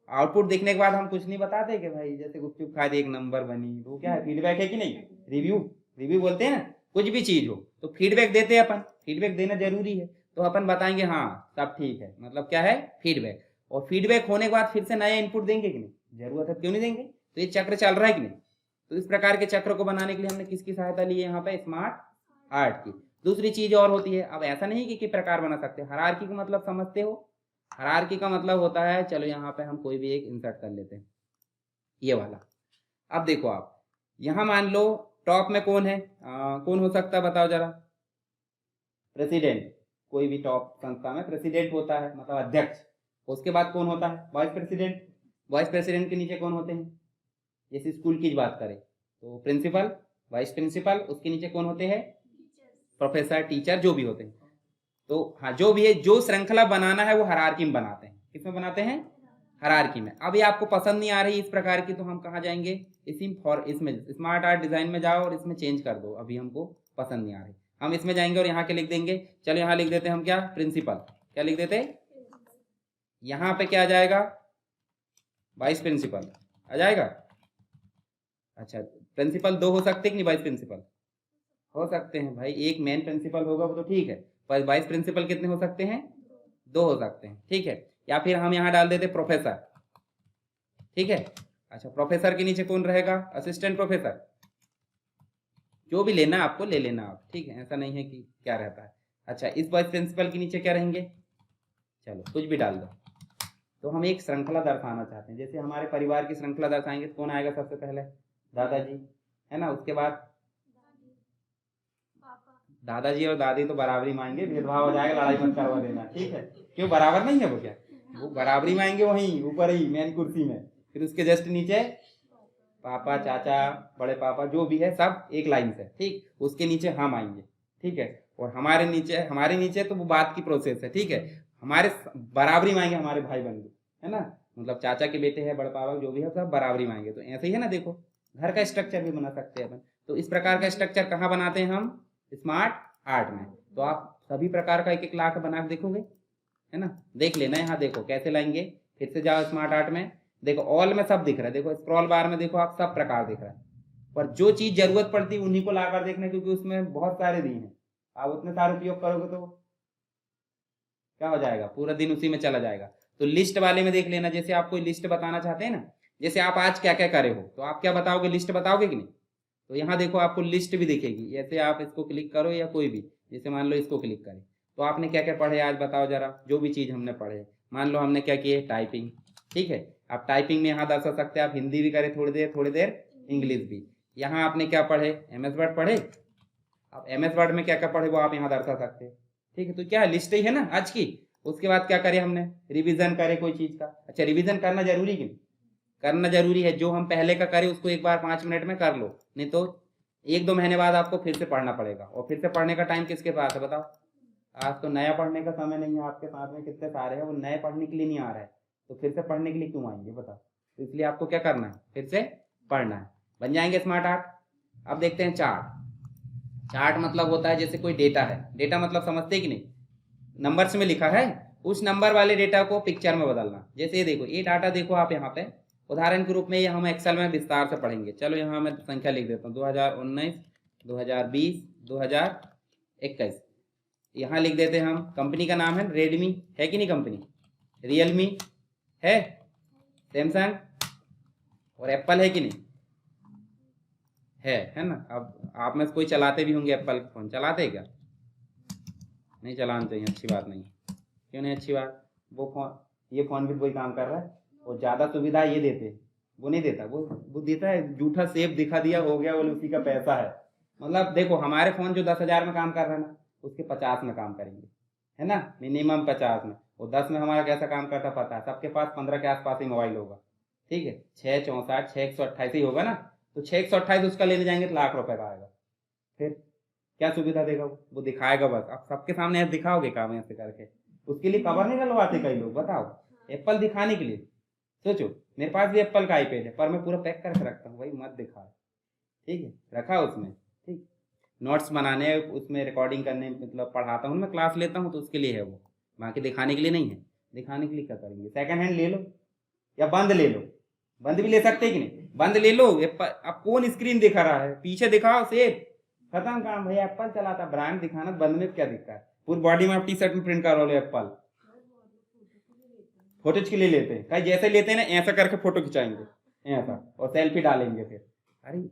आउटपुट देखने के बाद हम कुछ नहीं बताते कि भाई जैसे गुपचुप खाए थे 1 नंबर बनी, तो क्या है, फीडबैक है कि नहीं, रिव्यू, रिव्यू बोलते हैं ना, कुछ भी चीज हो तो फीडबैक देते हैं अपन, फीडबैक देना जरूरी है, तो अपन बताएंगे हाँ सब ठीक है, मतलब क्या है, फीडबैक। और फीडबैक होने के बाद फिर से नया इनपुट देंगे कि नहीं, जरूरत है क्यों नहीं देंगे। तो ये चक्र चल रहा है कि नहीं। तो इस प्रकार के चक्र को बनाने के लिए हमने किसकी सहायता ली है यहाँ पे, स्मार्ट आर्ट की। दूसरी चीज और होती है, अब ऐसा नहीं कि प्रकार बना सकते, हायरार्की का मतलब समझते हो। हायरार्की का मतलब होता है, चलो यहाँ पे हम कोई भी एक इंसर्ट कर लेते हैं, ये वाला। अब देखो आप यहाँ मान लो टॉप में कौन है, कौन हो सकता है बताओ जरा, प्रेसिडेंट। कोई भी टॉप संस्था में प्रेसिडेंट होता है, मतलब अध्यक्ष। उसके बाद कौन होता है, वाइस प्रेसिडेंट। वाइस प्रेसिडेंट के नीचे कौन होते हैं, जैसे स्कूल की बात करें तो प्रिंसिपल, वाइस प्रिंसिपल, उसके नीचे कौन होते हैं, प्रोफेसर, टीचर, जो भी होते हैं। तो हाँ, जो भी है, जो श्रृंखला बनाना है वो हायरार्की में बनाते हैं। किसमें बनाते हैं, हायरार्की में। अब ये आपको पसंद नहीं आ रही इस प्रकार की, तो हम कहाँ जाएंगे, इसमें स्मार्ट आर्ट डिजाइन में जाओ और इसमें चेंज कर दो। अभी हमको पसंद नहीं आ रही, हम इसमें जाएंगे और यहाँ के लिख देंगे। चलो यहाँ लिख देते हैं हम क्या, प्रिंसिपल। क्या लिख देते, यहाँ पे क्या आ जाएगा, वाइस प्रिंसिपल आ जाएगा। अच्छा, प्रिंसिपल दो हो सकते कि नहीं, वाइस प्रिंसिपल हो सकते हैं भाई, एक मेन प्रिंसिपल होगा वो तो ठीक है, पर वाइस प्रिंसिपल कितने हो सकते हैं, दो हो सकते हैं, ठीक है। या फिर हम यहाँ डाल देते प्रोफेसर, ठीक है। अच्छा, प्रोफेसर के नीचे कौन रहेगा, असिस्टेंट प्रोफेसर, जो भी लेना आपको ले लेना आप, ठीक है, ऐसा नहीं है कि क्या रहता है। अच्छा, इस वाइस प्रिंसिपल के नीचे क्या रहेंगे, चलो कुछ भी डाल दो। तो हम एक श्रृंखला दर्शाना चाहते हैं, जैसे हमारे परिवार की श्रृंखला दर्शाएंगे तो कौन आएगा सबसे पहले, दादाजी, है ना। उसके बाद दादाजी और दादी तो बराबरी मांगेंगे, भेदभाव हो जाएगा, लड़ाई मत करवा देना, ठीक है। क्यों, बराबर नहीं है वो, क्या वो बराबरी मांगेंगे वहीं ऊपर ही मेन कुर्सी में। फिर उसके जस्ट नीचे पापा, चाचा, बड़े पापा, जो भी है सब एक लाइन से, ठीक। उसके नीचे हम आएंगे, ठीक है। और हमारे नीचे तो वो बात की प्रोसेस है, ठीक है। हमारे बराबरी मांगेंगे हमारे भाई बंधु, है ना, मतलब चाचा के बेटे हैं, बड़े पापा जो भी है सब बराबरी मांगेंगे। तो ऐसे ही है ना, देखो घर का स्ट्रक्चर भी बना सकते हैं अपन। तो इस प्रकार का स्ट्रक्चर कहाँ बनाते हैं हम, स्मार्ट आर्ट में। तो आप सभी प्रकार का एक एक ला के बना के देखोगे, है ना, देख लेना। यहाँ देखो कैसे लाएंगे, फिर से जाओ स्मार्ट आर्ट में, देखो ऑल में सब दिख रहा है, देखो स्क्रॉल बार में देखो आप सब प्रकार दिख रहा है। पर जो चीज जरूरत पड़ती है उन्हीं को लाकर देखना, क्योंकि उसमें बहुत सारे दिए हैं, आप उतने सारे उपयोग करोगे तो क्या हो जाएगा, पूरा दिन उसी में चला जाएगा। तो लिस्ट वाले में देख लेना, जैसे आप कोई लिस्ट बताना चाहते हैं ना, जैसे आप आज क्या क्या करे हो तो आप क्या बताओगे, लिस्ट बताओगे कि नहीं। तो यहाँ देखो आपको लिस्ट भी दिखेगी, जैसे आप इसको क्लिक करो या कोई भी, जैसे मान लो इसको क्लिक करें, तो आपने क्या क्या पढ़े आज बताओ जरा, जो भी चीज हमने पढ़े। मान लो हमने क्या किए, टाइपिंग, ठीक है। आप टाइपिंग में यहाँ दर्शा सकते हैं, आप हिंदी भी करें थोड़ी देर इंग्लिश भी। यहाँ आपने क्या पढ़े, MS वर्ड पढ़े, आप MS वर्ड में क्या क्या पढ़े वो आप यहाँ दर्शा सकते हैं, ठीक है। तो क्या लिस्ट ही है ना आज की। उसके बाद क्या करें हमने, रिवीजन करे कोई चीज का। अच्छा, रिवीजन करना जरूरी क्यों, करना जरूरी है, जो हम पहले का करें उसको एक बार 5 मिनट में कर लो, नहीं तो 1-2 महीने बाद आपको फिर से पढ़ना पड़ेगा। और फिर से पढ़ने का टाइम किसके पास है बताओ, आज तो नया पढ़ने का समय नहीं है, आपके साथ में कितने सारे हैं वो नए पढ़ने के लिए नहीं आ रहा है, तो फिर से पढ़ने के लिए क्यों आएंगे बताओ। तो इसलिए आपको क्या करना है, फिर से पढ़ना है, बन जाएंगे स्मार्ट आर्ट। अब देखते हैं चार्ट। चार्ट मतलब होता है जैसे कोई डेटा है, डेटा मतलब समझते हैं कि नहीं, नंबर्स में लिखा है, उस नंबर वाले डेटा को पिक्चर में बदलना। जैसे ये देखो, ये डाटा देखो आप यहाँ पे उदाहरण के रूप में, ये हम एक्सेल में विस्तार से पढ़ेंगे। चलो यहाँ मैं संख्या लिख देता हूँ, 2019, 2020, 2021। यहाँ लिख देते हैं हम, कंपनी का नाम है रेडमी, है कि नहीं कंपनी, रियलमी है, सैमसंग और एप्पल है कि नहीं, है ना। अब आप में से कोई चलाते भी होंगे एप्पल का फोन, चलाते हैं क्या, नहीं चलाना चाहिए, अच्छी बात नहीं। क्यों नहीं अच्छी बात, वो फोन, ये फोन भी वही काम कर रहा है, वो ज़्यादा सुविधा ये देते, वो नहीं देता, वो देता है झूठा सेब दिखा दिया, हो गया बोले उसी का पैसा है। मतलब देखो हमारे फ़ोन जो 10,000 में काम कर रहा है ना, उसके 50 में काम करेंगे, है ना, मिनिमम 50 में। वो 10 में हमारा कैसा काम करता पता है, सबके पास 15 के आसपास ही मोबाइल होगा, ठीक है। 664, 6 128 ही होगा ना, तो 6 128 उसका लेने जाएंगे तो लाख रुपए का आएगा। फिर क्या सुविधा देगा वो दिखाएगा बस, आप सबके सामने ऐसे दिखाओगे काम ऐसे करके, उसके लिए कवर नहीं डलवाते कई लोग, बताओ, एप्पल दिखाने के लिए। सोचो मेरे पास भी एप्पल का आईपैड है, पर मैं पूरा पैक करके रखता हूँ, भाई मत दिखा, ठीक है, रखा उसमें, ठीक। नोट्स बनाने, उसमें रिकॉर्डिंग करने, मतलब पढ़ाता हूँ मैं, क्लास लेता हूँ तो उसके लिए है वो, बाकी दिखाने के लिए नहीं है। दिखाने के लिए क्या करेंगे, सेकंड हैंड ले लो या बंद ले लो, बंद भी ले सकते हैं कि नहीं, बंद ले लो। अब कौन स्क्रीन दिखा रहा है, पीछे दिखाओ सेफ, खत्म काम भैया। एप्पल चलाता, ब्रांड दिखाना, बंद में क्या दिक्कत है, पूरी बॉडी में आप टी शर्ट में प्रिंट करो लो एप्पल, फोटोज के लिए लेते हैं, कहीं जैसे लेते हैं ना ऐसा करके फोटो खिंचाएंगे ऐसा और सेल्फी डालेंगे फिर। अरे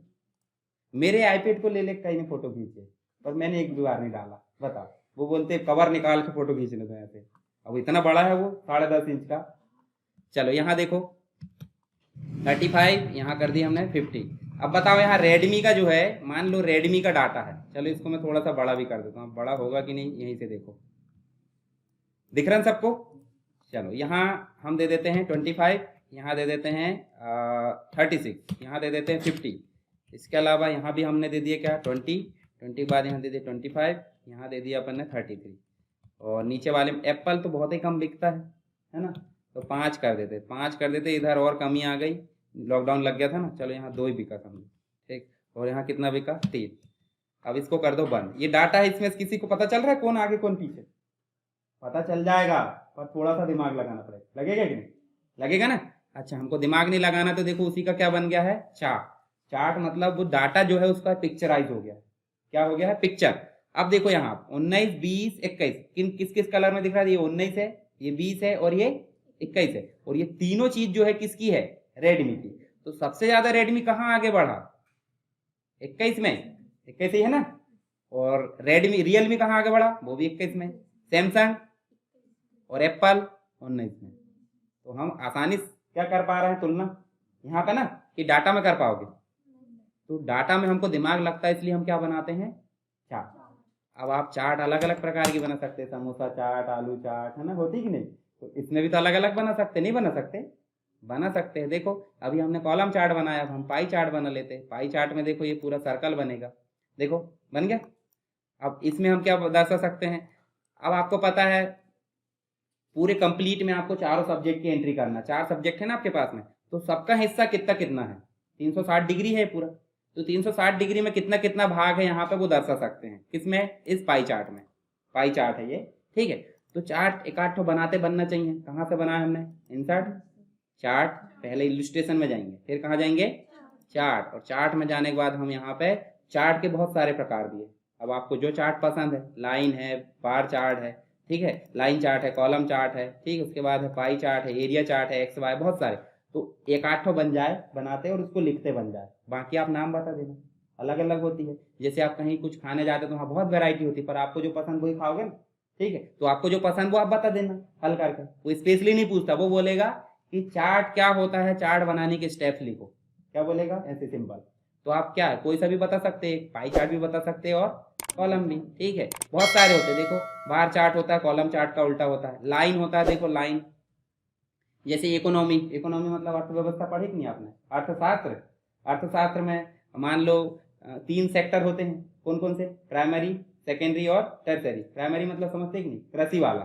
मेरे आईपैड को ले ले कहीं ने फोटो खींचे, पर मैंने एक भी बार नहीं डाला। बताओ, वो बोलते कवर निकाल के फोटो खींचने दो ऐसे। अब इतना बड़ा है वो 10.5 इंच का। चलो यहाँ देखो 35, यहाँ कर दी हमने 50। अब बताओ यहाँ रेडमी का जो है, मान लो रेडमी का डाटा है, चलो इसको मैं थोड़ा सा बड़ा भी कर देता हूँ, बड़ा होगा कि नहीं यहीं से देखो, दिख रहा है सबको। चलो यहाँ हम दे देते हैं 25, यहाँ दे देते हैं 36, यहाँ दे देते हैं 50। इसके अलावा यहाँ भी हमने दे दिए क्या 20 के बाद यहाँ दे दिए 25, यहाँ दे दिया अपन ने 33। और नीचे वाले में एप्पल तो बहुत ही कम बिकता है ना, तो 5 कर देते, 5 कर देते। इधर और कमी आ गई, लॉकडाउन लग गया था ना, चलो यहाँ 2 ही बिका था, ठीक। और यहाँ कितना बिका 3। अब इसको कर दो बंद। ये डाटा है, इसमें किसी को पता चल रहा है कौन आगे कौन पीछे? पता चल जाएगा, पर थोड़ा सा दिमाग लगाना पड़ेगा। लगेगा कि नहीं? लगेगा ना। अच्छा, हमको दिमाग नहीं लगाना, तो देखो उसी का क्या बन गया है, चार्ट। चार्ट मतलब वो डाटा जो है उसका पिक्चराइज हो गया। क्या हो गया है? पिक्चर। अब देखो यहाँ 19, 20, 21 किस किस कलर में दिख रहा है? ये 19 है, ये 20 है और ये 21 है। और ये तीनों चीज जो है किसकी है? रेडमी की। तो सबसे ज्यादा रेडमी कहाँ आगे बढ़ा? 21 में। 21 ही है ना। और रेडमी रियलमी कहाँ आगे बढ़ा? वो भी 21 में। सैमसंग और एप्पल 19 में। तो हम आसानी से क्या कर पा रहे हैं तुलना यहाँ पे ना, कि डाटा में कर पाओगे? तो डाटा में हमको दिमाग लगता है, इसलिए हम क्या बनाते हैं? चार्ट। अब आप चार्ट अलग अलग प्रकार की बना सकते हैं, समोसा चाट, आलू चाट, है ना, होती कि नहीं? तो इसमें भी तो अलग अलग बना सकते, नहीं बना सकते? बना सकते हैं। देखो अभी हमने कॉलम चार्ट बनाया, अब हम पाई चार्ट बना लेते हैं। पाई चार्ट में देखो ये पूरा सर्कल बनेगा, देखो बन गया। अब इसमें हम क्या दर्शा सकते हैं? अब आपको पता है पूरे कंप्लीट में आपको चारों सब्जेक्ट की एंट्री करना, 4 सब्जेक्ट है ना आपके पास में, तो सबका हिस्सा कितना कितना है? 360 डिग्री है पूरा। तो 360 डिग्री में कितना कितना भाग है यहाँ पे वो दर्शा सकते हैं। किसमें? इस पाई चार्ट में। पाई चार्ट है ये, ठीक है। तो चार्ट एक आठ बनाते बनना चाहिए। कहाँ से बनाया हमने? इंसर्ट चार्ट, पहले इलस्ट्रेशन में जाएंगे, फिर कहाँ जाएंगे? चार्ट। और चार्ट में जाने के बाद हम यहाँ पे चार्ट के बहुत सारे प्रकार दिए। अब आपको जो चार्ट पसंद है, लाइन है, बार चार्ट है, ठीक है, लाइन चार्ट है, कॉलम चार्ट है, ठीक, उसके बाद है पाई चार्ट है, एरिया चार्ट है, एक्स वाई, बहुत सारे। तो एक आठ बन जाए बनाते और उसको लिखते बन जाए, बाकी आप नाम बता देना। अलग अलग होती है। जैसे आप कहीं कुछ खाने जाते हो तो वहाँ बहुत वैरायटी होती है, पर आपको जो पसंद वही खाओगे ना, ठीक है। तो आपको जो पसंद वो आप बता देना हल करके। वो स्पेशली नहीं पूछता, वो बोलेगा कि चार्ट क्या होता है, चार्ट बनाने के स्टेप्स लिखो। क्या बोलेगा? ऐसे सिंपल। तो आप क्या कोई सा भी बता सकते हैं, पाई चार्ट भी बता सकते हैं और कॉलम भी, ठीक है। बहुत सारे होते हैं, देखो बार चार्ट होता है, कॉलम चार्ट का उल्टा होता है, लाइन होता है, देखो लाइन। जैसे इकोनॉमी, इकोनॉमी मतलब अर्थव्यवस्था पढ़ी कि नहीं आपने? अर्थशास्त्र। अर्थशास्त्र में मान लो 3 सेक्टर होते हैं, कौन कौन से? प्राइमरी, सेकेंडरी और टर्सरी। प्राइमरी मतलब समझते कि नहीं? कृषि वाला,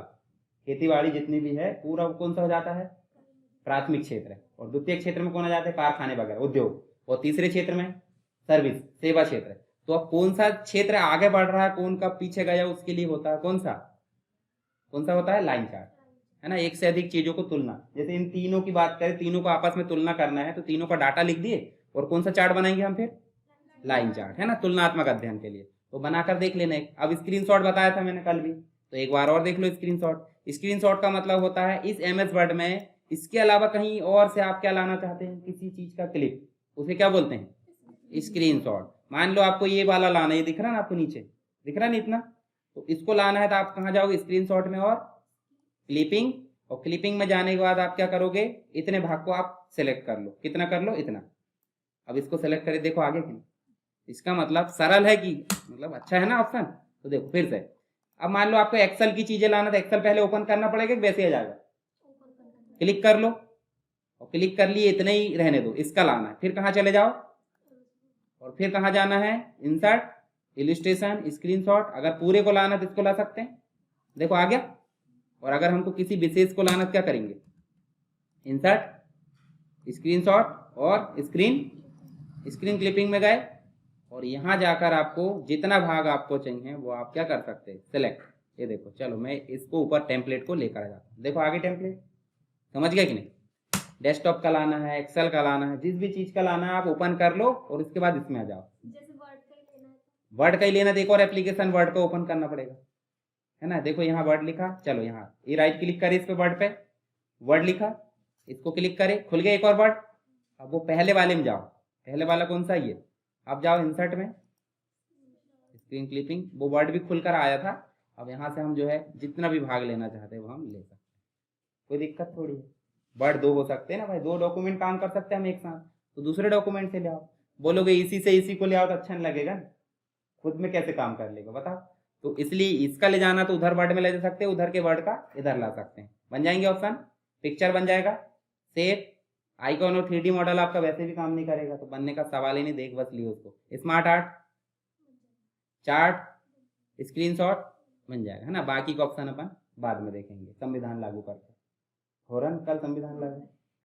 खेती बाड़ी जितनी भी है पूरा कौन सा हो जाता है? प्राथमिक क्षेत्र। और द्वितीय क्षेत्र में कौन आ जाते हैं? कारखाने वगैरह, उद्योग। और तीसरे क्षेत्र में सर्विस, सेवा क्षेत्र। तो अब कौन सा क्षेत्र आगे बढ़ रहा है, कौन का पीछे गया, उसके लिए होता है कौन सा होता है? लाइन चार्ट, है ना। एक से अधिक चीजों को तुलना, जैसे इन तीनों की बात करें, तीनों को आपस में तुलना करना है, तो तीनों का डाटा लिख दिए और कौन सा चार्ट बनाएंगे हम? फिर लाइन चार्ट, है ना, तुलनात्मक अध्ययन के लिए। तो बनाकर देख लेना। अब स्क्रीनशॉट बताया था मैंने कल भी, तो एक बार और देख लो स्क्रीनशॉट। स्क्रीनशॉट का मतलब होता है इस एमएस वर्ड में इसके अलावा कहीं और से आप क्या लाना चाहते हैं, किसी चीज का क्लिप, उसे क्या बोलते हैं? स्क्रीनशॉट। मान लो आपको ये वाला लाना है, ये दिख रहा है ना आपको नीचे, दिख रहा है ना इतना, तो इसको लाना है तो आप कहाँ जाओगे? स्क्रीनशॉट में और क्लिपिंग। और क्लिपिंग में जाने के बाद आप क्या करोगे? इतने भाग को आप सेलेक्ट कर लो। कितना कर लो? इतना। अब इसको सेलेक्ट करें, देखो आगे क्यों? इसका मतलब सरल है कि मतलब अच्छा है ना ऑप्शन। तो देखो फिर से, अब मान लो आपको एक्सेल की चीजें लाना, तो एक्सेल पहले ओपन करना पड़ेगा कि वैसे आ जाएगा? क्लिक कर लो और क्लिक कर लिए, इतने ही रहने दो। इसका लाना है, फिर कहाँ चले जाओ और फिर कहाँ जाना है? Insert, illustration, screenshot. अगर पूरे को लाना तो इसको ला सकते हैं, देखो आ गया। और अगर हमको किसी विशेष को लाना तो क्या करेंगे? इंसर्ट, स्क्रीनशॉट और स्क्रीन क्लिपिंग में गए, और यहाँ जाकर आपको जितना भाग आपको चाहिए वो आप क्या कर सकते हैं? सेलेक्ट। ये देखो, चलो मैं इसको ऊपर टेम्पलेट को लेकर आ जाता हूँ। देखो आगे टेम्पलेट, समझ गया कि नहीं? डेस्कटॉप का लाना है, एक्सेल का लाना है, जिस भी चीज का लाना है आप ओपन कर लो और उसके बाद इसमें आ जाओ। जैसे वर्ड का ही लेना, देखो और एप्लीकेशन वर्ड को ओपन करना पड़ेगा, है ना। देखो यहाँ वर्ड लिखा, चलो यहाँ ये राइट क्लिक करें इस पे, वर्ड पे, वर्ड लिखा, इसको क्लिक करें, खुल गया एक और वर्ड। अब वो पहले वाले में जाओ, पहले वाला कौन सा ये, अब जाओ इंसर्ट में, स्क्रीन क्लिपिंग, वो वर्ड भी खुलकर आया था। अब यहाँ से हम जो है जितना भी भाग लेना चाहते हैं वो हम ले सकते हैं, कोई दिक्कत थोड़ी है। वर्ड दो हो सकते हैं ना भाई, दो डॉक्यूमेंट काम कर सकते हैं हम एक साथ, तो दूसरे डॉक्यूमेंट से ले आओ। बोलोगे इसी से इसी को ले आओ तो अच्छा नहीं लगेगा ना, खुद में कैसे काम कर लेगा बताओ। तो इसलिए इसका ले जाना तो उधर वर्ड में ले जा सकते हैं, उधर के वर्ड का इधर ला सकते हैं। बन जाएंगे ऑप्शन, पिक्चर बन जाएगा, सेव आइकॉन और 3D मॉडल आपका वैसे भी काम नहीं करेगा तो बनने का सवाल ही नहीं, देख बस लियो उसको। स्मार्ट आर्ट, चार्ट, स्क्रीनशॉट बन जाएगा है ना। बाकी का ऑप्शन अपन बाद में देखेंगे संविधान लागू करके। हो रहा ना कल संविधान लागू।